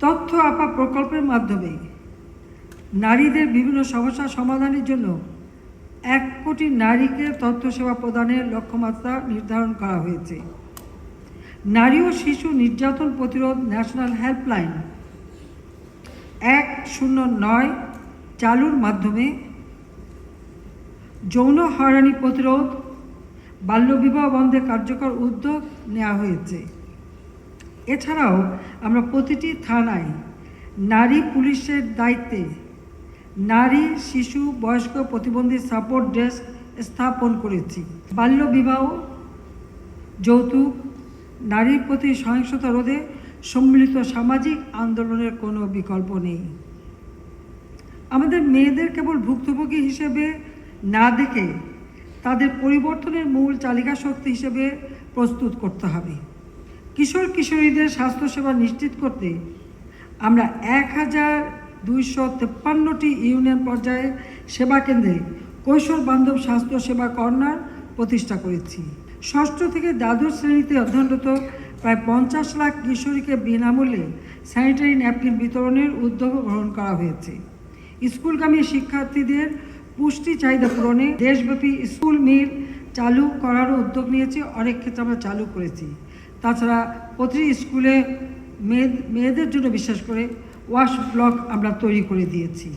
তথ্য আপা প্রকল্পের মাধ্যমে নারীদের বিভিন্ন সমস্যা সমাধানের জন্য 1 কোটি নারীকে তথ্য সেবা প্রদানের লক্ষ্যমাত্রা নির্ধারণ করা হয়েছে। নারী ও শিশু নির্যাতন প্রতিরোধ ন্যাশনাল হেল্পলাইন 109 চালুর মাধ্যমে যৌন হয়রানি প্রতিরোধ, বাল্যবিবাহ বন্ধে কার্যকর উদ্যোগ নেওয়া হয়েছে। এছাড়াও আমরা প্রতিটি থানায় নারী পুলিশের দায়িত্বে নারী, শিশু, বয়স্ক প্রতিবন্ধী সাপোর্ট ডেস্ক স্থাপন করেছি। বাল্যবিবাহ, যৌতুক, নারীর প্রতি সহিংসতা রোধে সম্মিলিত সামাজিক আন্দোলনের কোনো বিকল্প নেই। আমাদের মেয়েদের কেবল ভুক্তভোগী হিসেবে না দেখে তাদের পরিবর্তনের মূল চালিকা শক্তি হিসেবে প্রস্তুত করতে হবে। কিশোর কিশোরীদের স্বাস্থ্যসেবা নিশ্চিত করতে আমরা 1253টি ইউনিয়ন পর্যায়ে সেবা কেন্দ্রে কৈশোর বান্ধব স্বাস্থ্য সেবা কর্নার প্রতিষ্ঠা করেছি। ষষ্ঠ থেকে দ্বাদশ শ্রেণীতে অধ্যয়নরত প্রায় 50 লাখ কিশোরীকে বিনামূল্যে স্যানিটারি ন্যাপকিন বিতরণের উদ্যোগ গ্রহণ করা হয়েছে। স্কুলগামী শিক্ষার্থীদের পুষ্টি চাহিদা পূরণে দেশব্যাপী স্কুল মিল চালু করারও উদ্যোগ নিয়েছি, অনেক ক্ষেত্রে আমরা চালু করেছি। তাছাড়া প্রতিটি স্কুলে মেয়েদের জন্য বিশেষ করে ওয়াশ ব্লক আমরা তৈরি করে দিয়েছি।